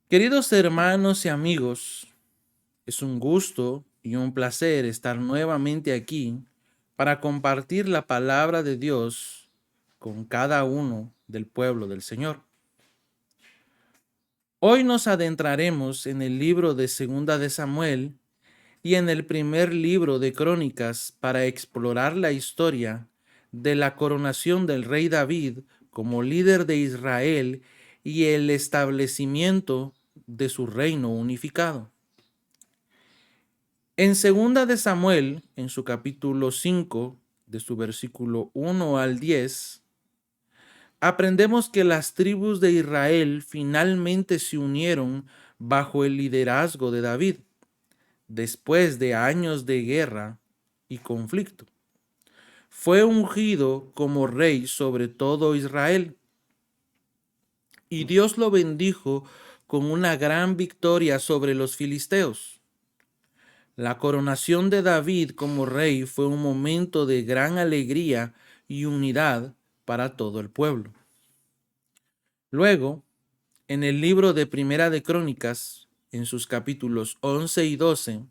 Queridos hermanos y amigos, es un gusto y un placer estar nuevamente aquí para compartir la palabra de Dios con cada uno del pueblo del Señor. Hoy nos adentraremos en el libro de Segunda de Samuel y en el primer libro de Crónicas para explorar la historia de la coronación del rey David como líder de Israel y el establecimiento de su reino unificado. En segunda de Samuel, en su capítulo 5, de su versículo 1 al 10, aprendemos que las tribus de Israel finalmente se unieron bajo el liderazgo de David, después de años de guerra y conflicto. Fue ungido como rey sobre todo Israel, y Dios lo bendijo con una gran victoria sobre los filisteos. La coronación de David como rey fue un momento de gran alegría y unidad para todo el pueblo. Luego, en el libro de Primera de Crónicas, en sus capítulos 11 y 12,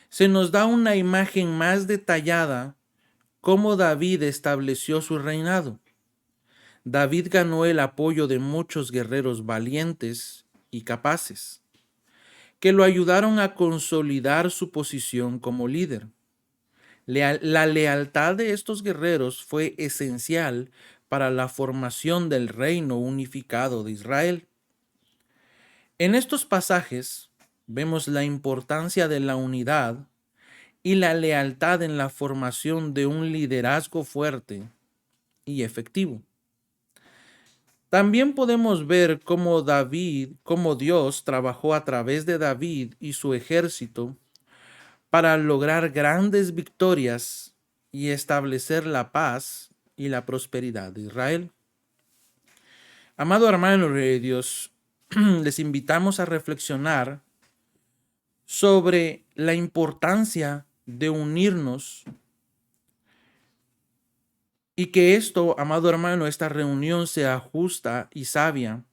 se nos da una imagen más detallada cómo David estableció su reinado. David ganó el apoyo de muchos guerreros valientes y capaces, que lo ayudaron a consolidar su posición como líder. La lealtad de estos guerreros fue esencial para la formación del reino unificado de Israel. En estos pasajes vemos la importancia de la unidad y la lealtad en la formación de un liderazgo fuerte y efectivo. También podemos ver cómo Dios trabajó a través de David y su ejército para lograr grandes victorias y establecer la paz y la prosperidad de Israel. Amado hermano de Dios, les invitamos a reflexionar sobre la importancia de unirnos y que esto, amado hermano, esta reunión sea justa y sabia.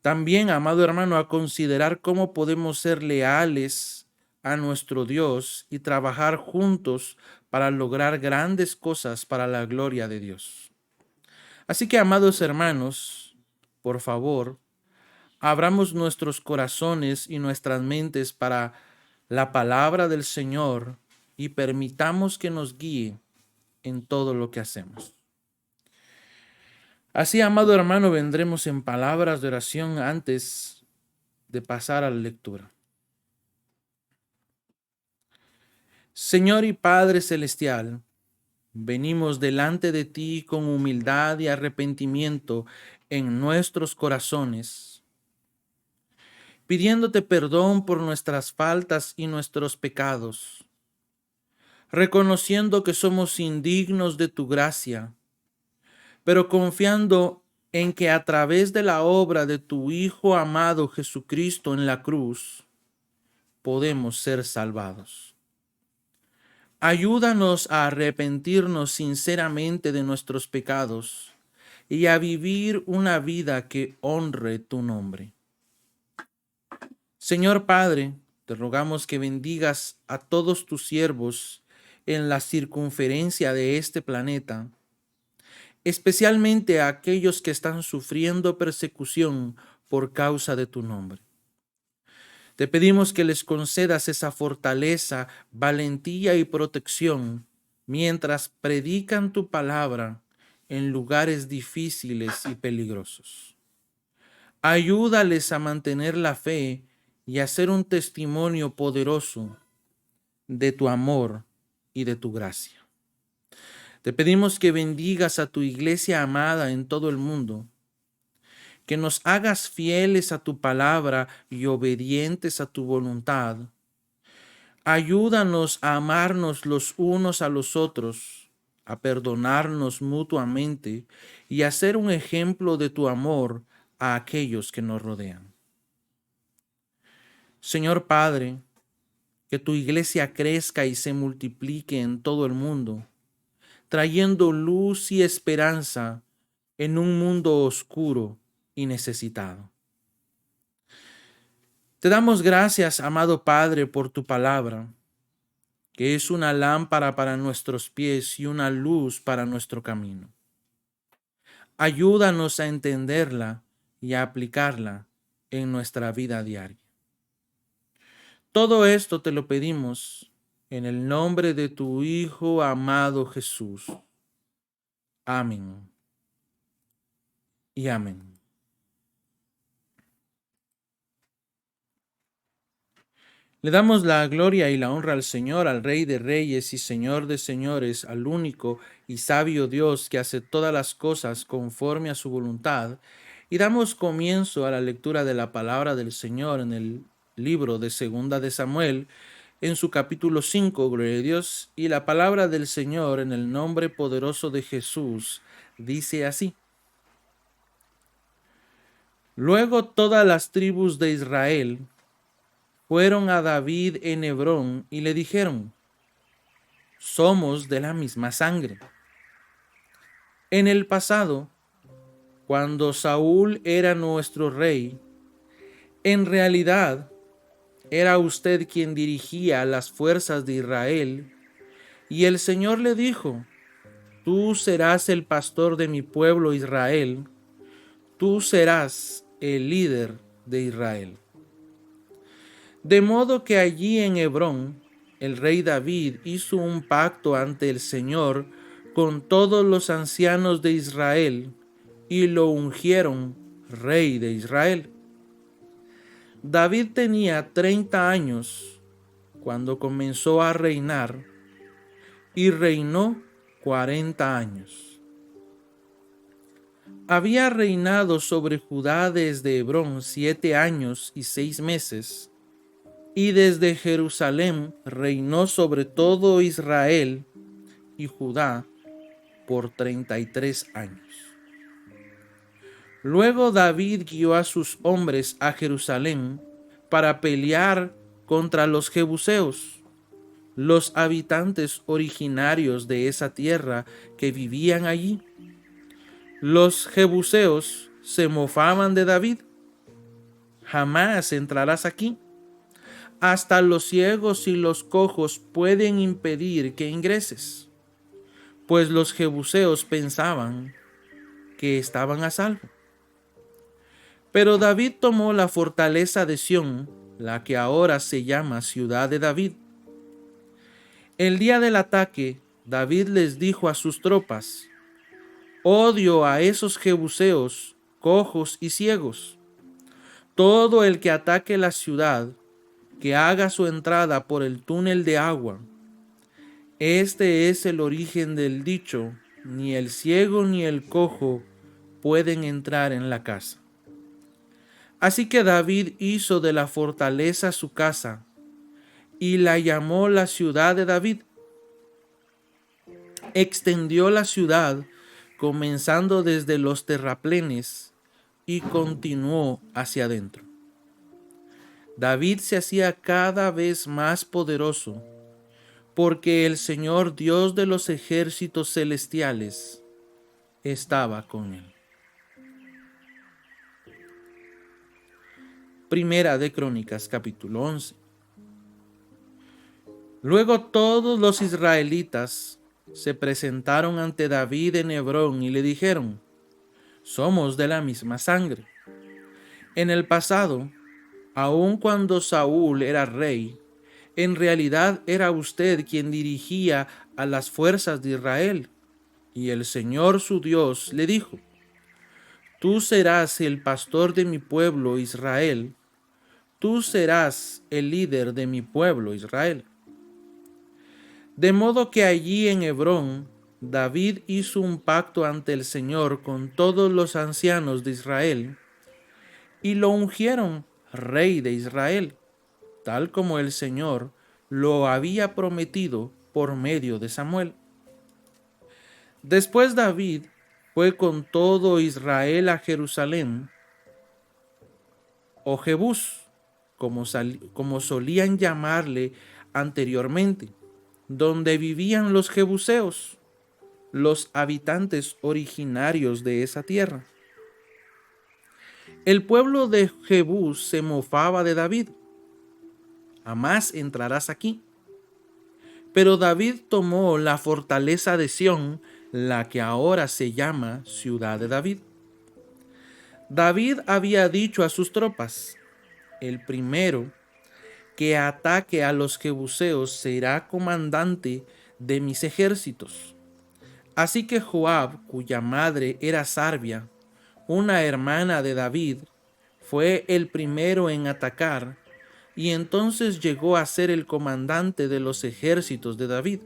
También, amado hermano, a considerar cómo podemos ser leales a nuestro Dios y trabajar juntos para lograr grandes cosas para la gloria de Dios. Así que, amados hermanos, por favor, abramos nuestros corazones y nuestras mentes para la palabra del Señor y permitamos que nos guíe en todo lo que hacemos. Así, amado hermano, vendremos en palabras de oración antes de pasar a la lectura. Señor y Padre Celestial, venimos delante de ti con humildad y arrepentimiento en nuestros corazones, pidiéndote perdón por nuestras faltas y nuestros pecados, reconociendo que somos indignos de tu gracia, pero confiando en que a través de la obra de tu Hijo amado Jesucristo en la cruz, podemos ser salvados. Ayúdanos a arrepentirnos sinceramente de nuestros pecados y a vivir una vida que honre tu nombre. Señor Padre, te rogamos que bendigas a todos tus siervos en la circunferencia de este planeta, especialmente a aquellos que están sufriendo persecución por causa de tu nombre. Te pedimos que les concedas esa fortaleza, valentía y protección mientras predican tu palabra en lugares difíciles y peligrosos. Ayúdales a mantener la fe y a ser un testimonio poderoso de tu amor y de tu gracia. Te pedimos que bendigas a tu iglesia amada en todo el mundo, que nos hagas fieles a tu palabra y obedientes a tu voluntad. Ayúdanos a amarnos los unos a los otros, a perdonarnos mutuamente y a ser un ejemplo de tu amor a aquellos que nos rodean. Señor Padre, que tu iglesia crezca y se multiplique en todo el mundo, trayendo luz y esperanza en un mundo oscuro y necesitado. Te damos gracias, amado Padre, por tu palabra, que es una lámpara para nuestros pies y una luz para nuestro camino. Ayúdanos a entenderla y a aplicarla en nuestra vida diaria. Todo esto te lo pedimos en el nombre de tu Hijo amado Jesús. Amén y amén. Le damos la gloria y la honra al Señor, al Rey de Reyes y Señor de Señores, al único y sabio Dios que hace todas las cosas conforme a su voluntad, y damos comienzo a la lectura de la palabra del Señor en el libro de Segunda de Samuel, en su capítulo 5, gloria a Dios, y la palabra del Señor en el nombre poderoso de Jesús dice así: Luego todas las tribus de Israel fueron a David en Hebrón y le dijeron: somos de la misma sangre. En el pasado, cuando Saúl era nuestro rey, en realidad era usted quien dirigía las fuerzas de Israel, y el Señor le dijo: tú serás el pastor de mi pueblo Israel, tú serás el líder de Israel. De modo que allí en Hebrón, el rey David hizo un pacto ante el Señor con todos los ancianos de Israel y lo ungieron rey de Israel. David tenía 30 años cuando comenzó a reinar y reinó 40 años. Había reinado sobre Judá desde Hebrón 7 años y 6 meses, y desde Jerusalén reinó sobre todo Israel y Judá por 33 años. Luego David guió a sus hombres a Jerusalén para pelear contra los jebuseos, los habitantes originarios de esa tierra que vivían allí. Los jebuseos se mofaban de David: jamás entrarás aquí. Hasta los ciegos y los cojos pueden impedir que ingreses. Pues los jebuseos pensaban que estaban a salvo. Pero David tomó la fortaleza de Sión, la que ahora se llama Ciudad de David. El día del ataque, David les dijo a sus tropas: odio a esos jebuseos, cojos y ciegos. Todo el que ataque la ciudad, que haga su entrada por el túnel de agua. Este es el origen del dicho: ni el ciego ni el cojo pueden entrar en la casa. Así que David hizo de la fortaleza su casa y la llamó la ciudad de David. Extendió la ciudad comenzando desde los terraplenes y continuó hacia adentro. David se hacía cada vez más poderoso porque el Señor Dios de los ejércitos celestiales estaba con él. Primera de Crónicas, capítulo 11. Luego todos los israelitas se presentaron ante David en Hebrón y le dijeron: somos de la misma sangre. En el pasado, aun cuando Saúl era rey, en realidad era usted quien dirigía a las fuerzas de Israel, y el Señor su Dios le dijo: tú serás el pastor de mi pueblo Israel, tú serás el líder de mi pueblo Israel. De modo que allí en Hebrón, David hizo un pacto ante el Señor con todos los ancianos de Israel, y lo ungieron rey de Israel, tal como el Señor lo había prometido por medio de Samuel. Después David fue con todo Israel a Jerusalén, o Jebús, como solían llamarle anteriormente, donde vivían los jebuseos, los habitantes originarios de esa tierra. El pueblo de Jebús se mofaba de David: jamás entrarás aquí. Pero David tomó la fortaleza de Sión, la que ahora se llama Ciudad de David. David había dicho a sus tropas: el primero que ataque a los jebuseos será comandante de mis ejércitos. Así que Joab, cuya madre era Sarvia, una hermana de David, fue el primero en atacar, y entonces llegó a ser el comandante de los ejércitos de David.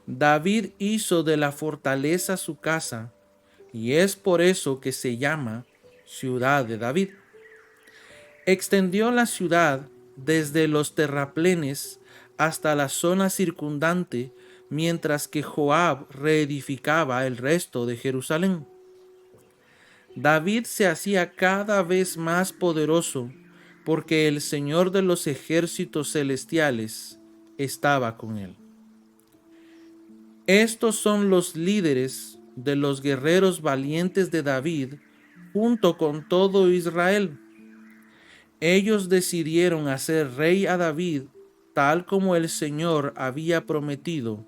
David hizo de la fortaleza su casa, y es por eso que se llama Ciudad de David. Extendió la ciudad desde los terraplenes hasta la zona circundante, mientras que Joab reedificaba el resto de Jerusalén. David se hacía cada vez más poderoso, porque el Señor de los ejércitos celestiales estaba con él. Estos son los líderes de los guerreros valientes de David, junto con todo Israel. Ellos decidieron hacer rey a David, tal como el Señor había prometido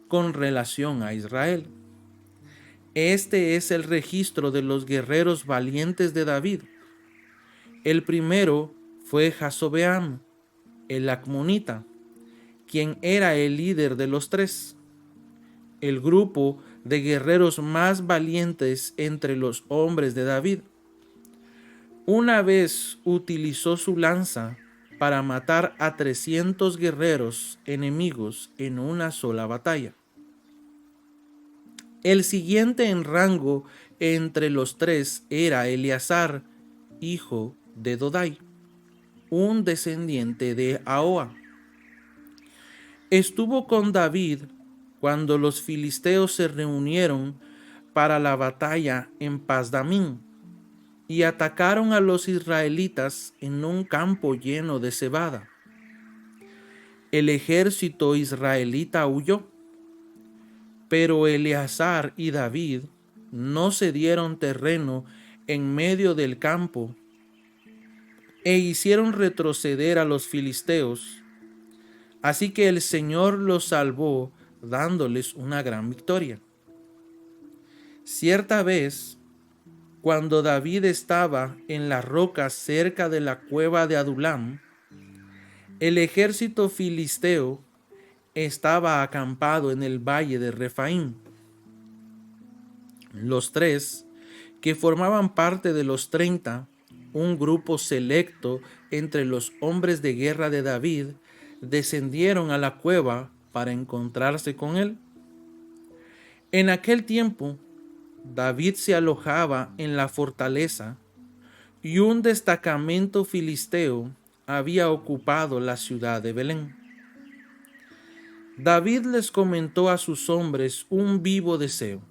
con relación a Israel. Este es el registro de los guerreros valientes de David. El primero fue Jasobeam, el Acmonita, quien era el líder de los tres, el grupo de guerreros más valientes entre los hombres de David. Una vez utilizó su lanza para matar a 300 guerreros enemigos en una sola batalla. El siguiente en rango entre los tres era Eleazar, hijo de Dodai, un descendiente de Ahoa. Estuvo con David cuando los filisteos se reunieron para la batalla en Pasdamín y atacaron a los israelitas en un campo lleno de cebada. El ejército israelita huyó, pero Eleazar y David no cedieron terreno en medio del campo e hicieron retroceder a los filisteos. Así que el Señor los salvó, dándoles una gran victoria. Cierta vez, cuando David estaba en la roca cerca de la cueva de Adulam, el ejército filisteo estaba acampado en el valle de Refaim. Los tres, que formaban parte de los 30, un grupo selecto entre los hombres de guerra de David, descendieron a la cueva para encontrarse con él. En aquel tiempo, David se alojaba en la fortaleza y un destacamento filisteo había ocupado la ciudad de Belén. David les comentó a sus hombres un vivo deseo.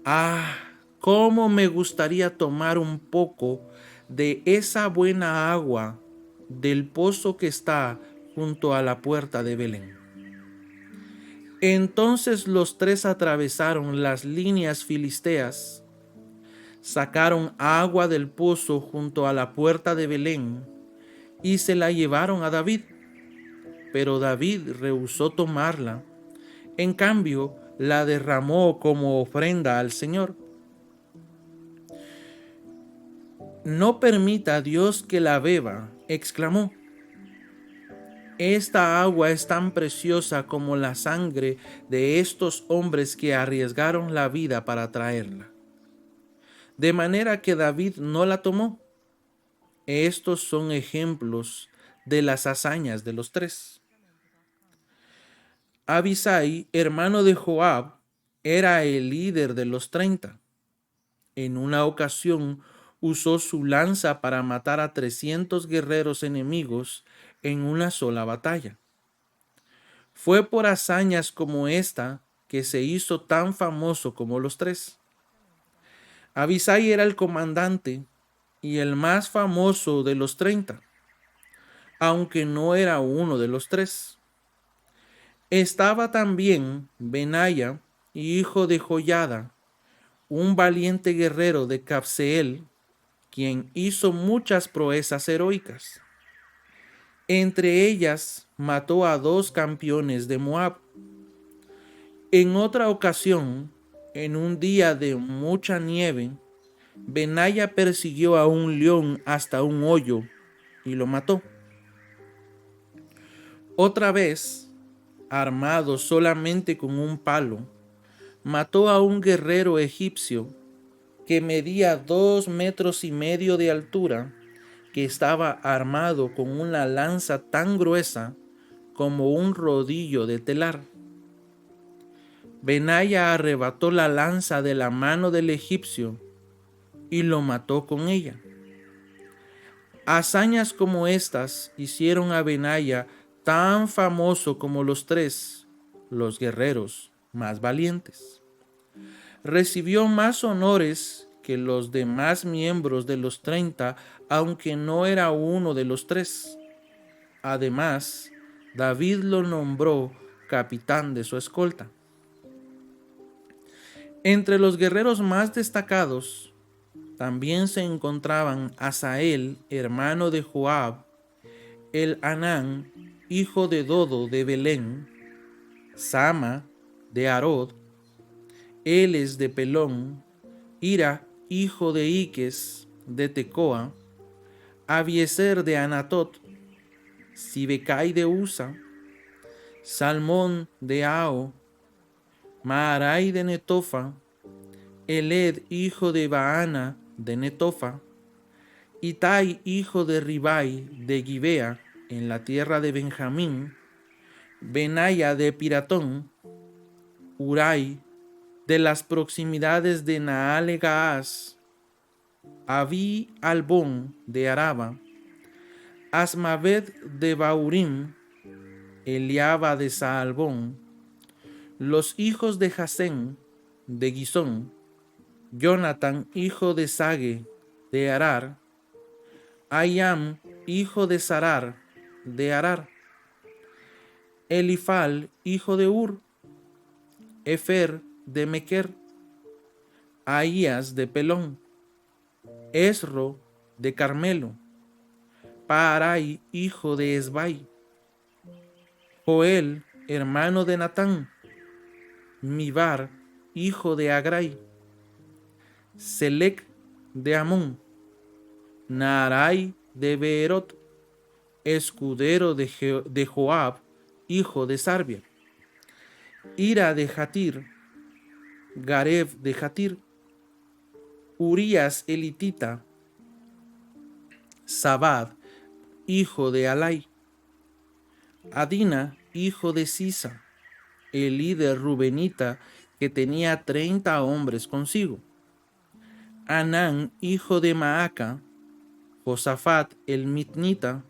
¡Ah! ¡Cómo me gustaría tomar un poco de esa buena agua del pozo que está junto a la puerta de Belén! Entonces los tres atravesaron las líneas filisteas, sacaron agua del pozo junto a la puerta de Belén y se la llevaron a David. Pero David rehusó tomarla. En cambio, la derramó como ofrenda al Señor. «No permita Dios que la beba», exclamó. «Esta agua es tan preciosa como la sangre de estos hombres que arriesgaron la vida para traerla». De manera que David no la tomó. Estos son ejemplos de las hazañas de los tres. Abisai, hermano de Joab, era el líder de los 30. En una ocasión usó su lanza para matar a 300 guerreros enemigos en una sola batalla. Fue por hazañas como esta que se hizo tan famoso como los tres. Abisai era el comandante y el más famoso de los 30, aunque no era uno de los tres. Estaba también Benaya, hijo de Joiada, un valiente guerrero de Cabseel, quien hizo muchas proezas heroicas. Entre ellas mató a 2 campeones de Moab. En otra ocasión, en un día de mucha nieve, Benaya persiguió a un león hasta un hoyo y lo mató. Otra vez, armado solamente con un palo, mató a un guerrero egipcio que medía 2,5 metros de altura, que estaba armado con una lanza tan gruesa como un rodillo de telar. Benaya arrebató la lanza de la mano del egipcio y lo mató con ella. Hazañas como estas hicieron a Benaya tan famoso como los 3, los guerreros más valientes. Recibió más honores que los demás miembros de los 30, aunque no era uno de los 3. Además, David lo nombró capitán de su escolta. Entre los guerreros más destacados también se encontraban Asael, hermano de Joab, el Anán, hijo de Dodo de Belén, Sama de Arod, Eles de Pelón, Ira, hijo de Iques de Tecoa, Abiezer de Anatot, Sibecai de Usa, Salmón de Ao, Maarai de Netofa, Eled, hijo de Baana de Netofa, Itai, hijo de Ribai de Gibea, en la tierra de Benjamín, Benaya de Piratón, Urai, de las proximidades de Naale-Gaaz, Abi Albón de Araba, Asmavet de Baurim, Eliaba de Saalbón, los hijos de Jasén de Gisón, Jonathan, hijo de Sage de Arar, Ayam, hijo de Sarar de Arar, Elifal, hijo de Ur, Efer de Mequer, Ahías de Pelón, Esro de Carmelo, Paarai, hijo de Esbai, Joel, hermano de Natán, Mibar, hijo de Agrai, Selec de Amón, Naarai de Beerot, escudero de Joab, hijo de Sarbia, Ira de Jatir, Gareb de Jatir, Urías elitita, Sabad, hijo de Alai, Adina, hijo de Sisa, el líder rubenita que tenía 30 hombres consigo, Anán, hijo de Maaca, Josafat el mitnita,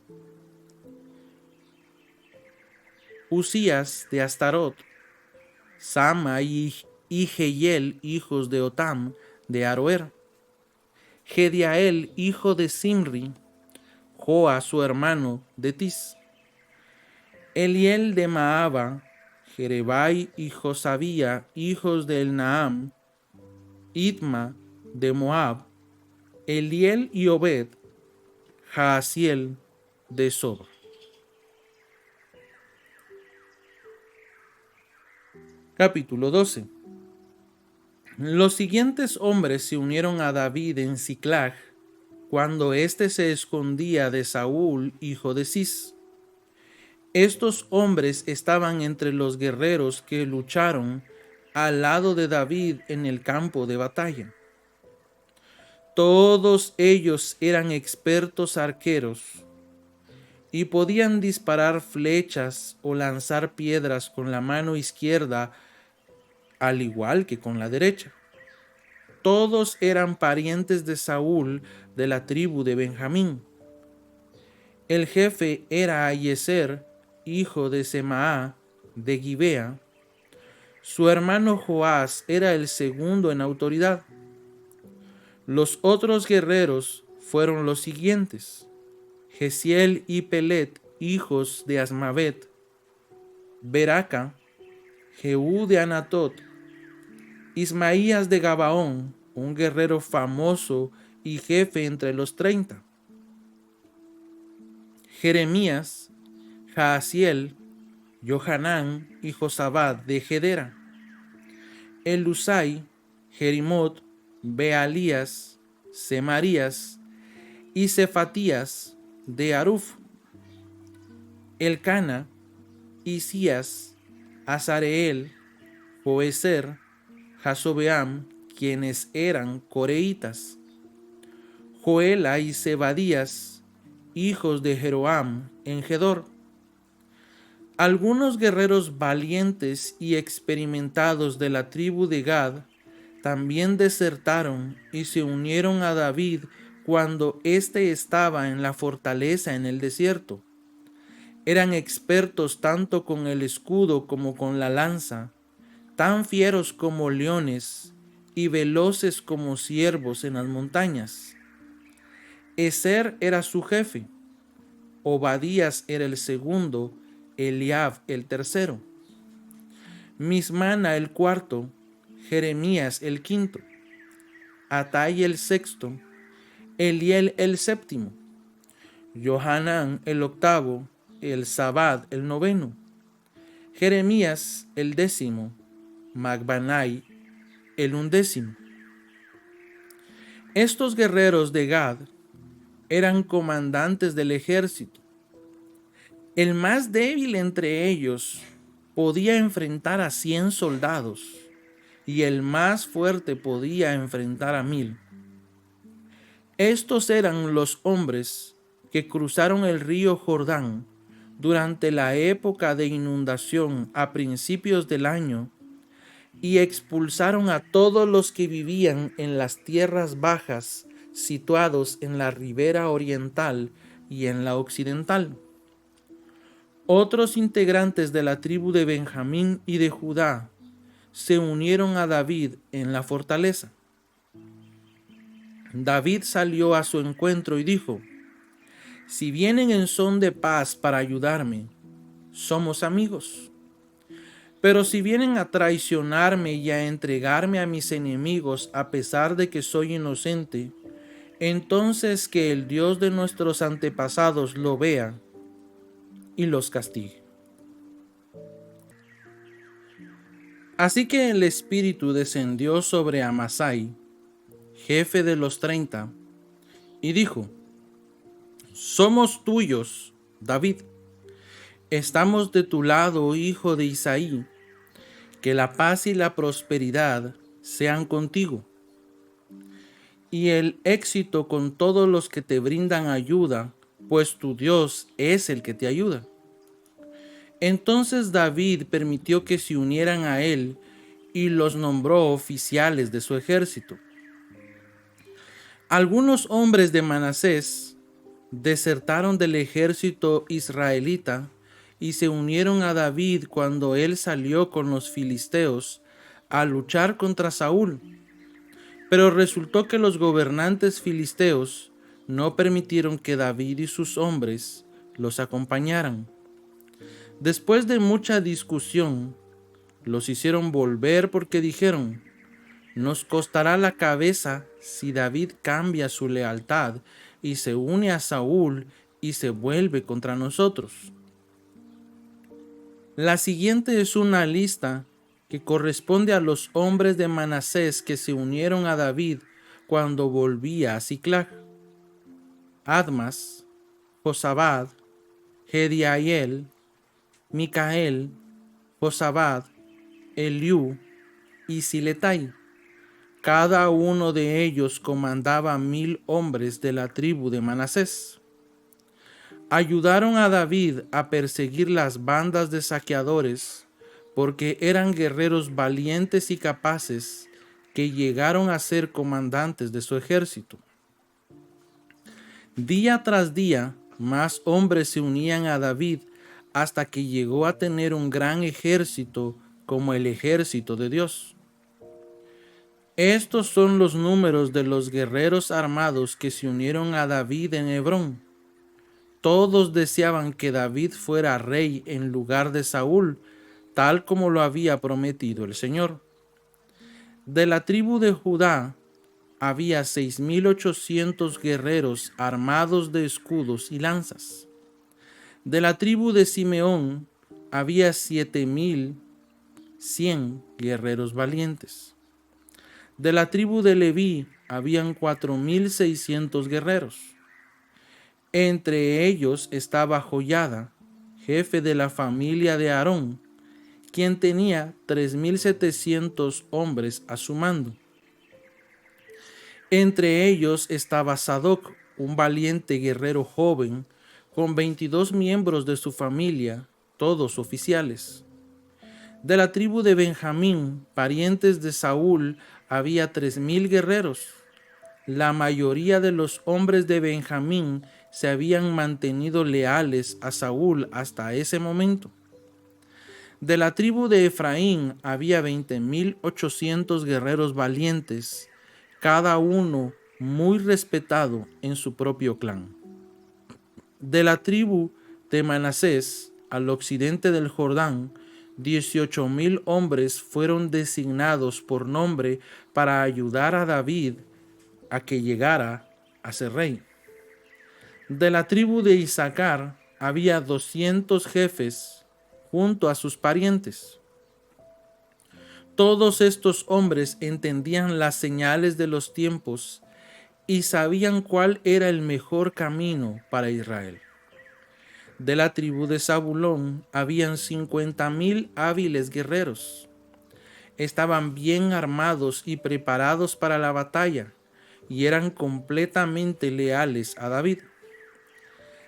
Usías de Astarot, Sama y Jehiel, hijos de Otam de Aroer, Gediael, hijo de Simri, Joa, su hermano, de Tis, Eliel de Maaba, Jerebai y Josabía, hijos del Naam, Itma de Moab, Eliel y Obed, Jaasiel de Soba. Capítulo 12. Los siguientes hombres se unieron a David en Siclag, cuando éste se escondía de Saúl, hijo de Cis. Estos hombres estaban entre los guerreros que lucharon al lado de David en el campo de batalla. Todos ellos eran expertos arqueros y podían disparar flechas o lanzar piedras con la mano izquierda, al igual que con la derecha. Todos eran parientes de Saúl, de la tribu de Benjamín. El jefe era Ahiezer, hijo de Semaá, de Gibea. Su hermano Joás era el segundo en autoridad. Los otros guerreros fueron los siguientes: Gesiel y Pelet, hijos de Asmavet, Beraca, Jehú de Anatot, Ismaías de Gabaón, un guerrero famoso y jefe entre los 30, Jeremías, Jaasiel, Johanán y Josabad de Gedera, Elusai, Jerimot, Bealías, Semarías y Cefatías de Aruf, Elcana, Isías, Azareel, Joezer, Jasobeam, quienes eran coreitas, Joela y Zebadías, hijos de Jeroam en Gedor. Algunos guerreros valientes y experimentados de la tribu de Gad también desertaron y se unieron a David cuando éste estaba en la fortaleza en el desierto. Eran expertos tanto con el escudo como con la lanza, tan fieros como leones y veloces como ciervos en las montañas. Ezer era su jefe, Obadías era el segundo, Eliab el tercero, Mismana el cuarto, Jeremías el quinto, Atai el sexto, Eliel el séptimo, Johanán el octavo, Elzabad el noveno, Jeremías el décimo, Magbanai el undécimo. Estos guerreros de Gad eran comandantes del ejército. El más débil entre ellos podía enfrentar a 100 soldados y el más fuerte podía enfrentar a 1000. Estos eran los hombres que cruzaron el río Jordán durante la época de inundación a principios del año y expulsaron a todos los que vivían en las tierras bajas situados en la ribera oriental y en la occidental. Otros integrantes de la tribu de Benjamín y de Judá se unieron a David en la fortaleza. David salió a su encuentro y dijo: si vienen en son de paz para ayudarme, somos amigos. Pero si vienen a traicionarme y a entregarme a mis enemigos a pesar de que soy inocente, entonces que el Dios de nuestros antepasados lo vea y los castigue. Así que el Espíritu descendió sobre Amasai, jefe de los 30, y dijo: somos tuyos, David. Estamos de tu lado, hijo de Isaí. Que la paz y la prosperidad sean contigo, y el éxito con todos los que te brindan ayuda, pues tu Dios es el que te ayuda. Entonces David permitió que se unieran a él y los nombró oficiales de su ejército. Algunos hombres de Manasés desertaron del ejército israelita y se unieron a David cuando él salió con los filisteos a luchar contra Saúl. Pero resultó que los gobernantes filisteos no permitieron que David y sus hombres los acompañaran. Después de mucha discusión, los hicieron volver porque dijeron: nos costará la cabeza si David cambia su lealtad y se une a Saúl y se vuelve contra nosotros. La siguiente es una lista que corresponde a los hombres de Manasés que se unieron a David cuando volvía a Siclag: Admas, Josabad, Jediael, Micael, Josabad, Eliú y Siletai. Cada uno de ellos comandaba 1000 hombres de la tribu de Manasés. Ayudaron a David a perseguir las bandas de saqueadores, porque eran guerreros valientes y capaces que llegaron a ser comandantes de su ejército. Día tras día, más hombres se unían a David hasta que llegó a tener un gran ejército como el ejército de Dios. Estos son los números de los guerreros armados que se unieron a David en Hebrón. Todos deseaban que David fuera rey en lugar de Saúl, tal como lo había prometido el Señor. De la tribu de Judá había 6800 guerreros armados de escudos y lanzas. De la tribu de Simeón había 7,100 guerreros valientes. De la tribu de Leví habían 4,600 guerreros. Entre ellos estaba Joiada, jefe de la familia de Aarón, quien tenía 3,700 hombres a su mando. Entre ellos estaba Sadoc, un valiente guerrero joven, con 22 miembros de su familia, todos oficiales. De la tribu de Benjamín, parientes de Saúl, había 3,000 guerreros. La mayoría de los hombres de Benjamín se habían mantenido leales a Saúl hasta ese momento. De la tribu de Efraín había 20,800 guerreros valientes, cada uno muy respetado en su propio clan. De la tribu de Manasés, al occidente del Jordán, 18,000 hombres fueron designados por nombre para ayudar a David a que llegara a ser rey. De la tribu de Isaacar había 200 jefes junto a sus parientes. Todos estos hombres entendían las señales de los tiempos y sabían cuál era el mejor camino para Israel. De la tribu de Zabulón habían 50,000 hábiles guerreros. Estaban bien armados y preparados para la batalla y eran completamente leales a David.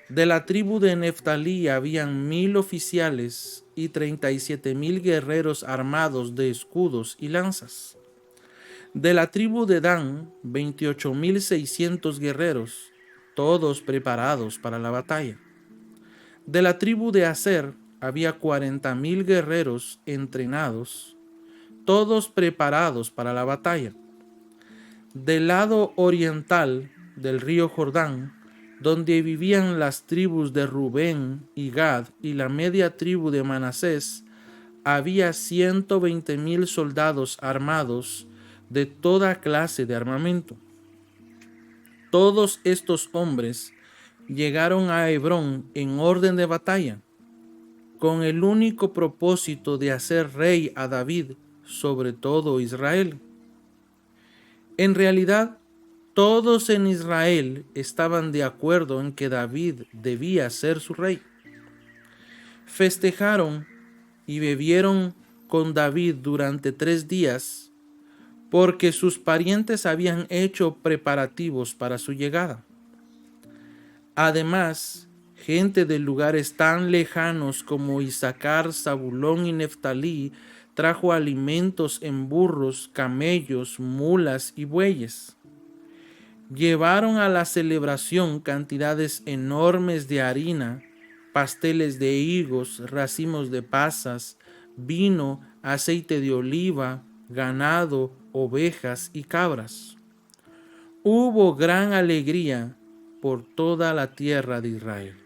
De la tribu de Neftalí habían 1,000 oficiales y 37,000 guerreros armados de escudos y lanzas. De la tribu de Dan, 28,600 guerreros, todos preparados para la batalla. De la tribu de Aser había 40,000 guerreros entrenados, todos preparados para la batalla. Del lado oriental del río Jordán, donde vivían las tribus de Rubén y Gad y la media tribu de Manasés, había 120,000 soldados armados de toda clase de armamento. Todos estos hombres llegaron a Hebrón en orden de batalla, con el único propósito de hacer rey a David sobre todo Israel. En realidad, todos en Israel estaban de acuerdo en que David debía ser su rey. Festejaron y bebieron con David durante 3 días, porque sus parientes habían hecho preparativos para su llegada. Además, gente de lugares tan lejanos como Isaacar, Zabulón y Neftalí trajo alimentos en burros, camellos, mulas y bueyes. Llevaron a la celebración cantidades enormes de harina, pasteles de higos, racimos de pasas, vino, aceite de oliva, ganado, ovejas y cabras. Hubo gran alegría por toda la tierra de Israel.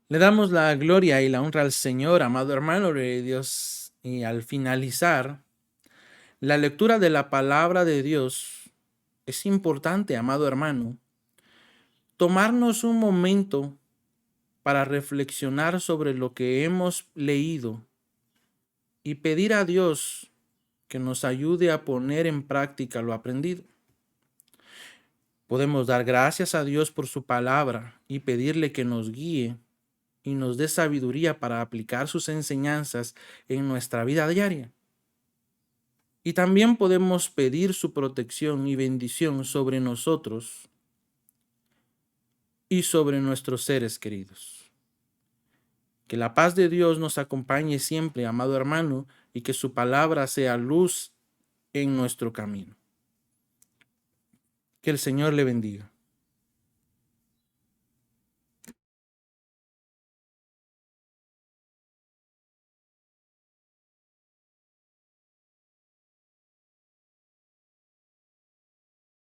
Le damos la gloria y la honra al Señor, amado hermano de Dios, y al finalizar la lectura de la palabra de Dios, es importante, amado hermano, tomarnos un momento para reflexionar sobre lo que hemos leído y pedir a Dios que nos ayude a poner en práctica lo aprendido. Podemos dar gracias a Dios por su palabra y pedirle que nos guíe y nos dé sabiduría para aplicar sus enseñanzas en nuestra vida diaria. Y también podemos pedir su protección y bendición sobre nosotros y sobre nuestros seres queridos. Que la paz de Dios nos acompañe siempre, amado hermano, y que su palabra sea luz en nuestro camino. Que el Señor le bendiga.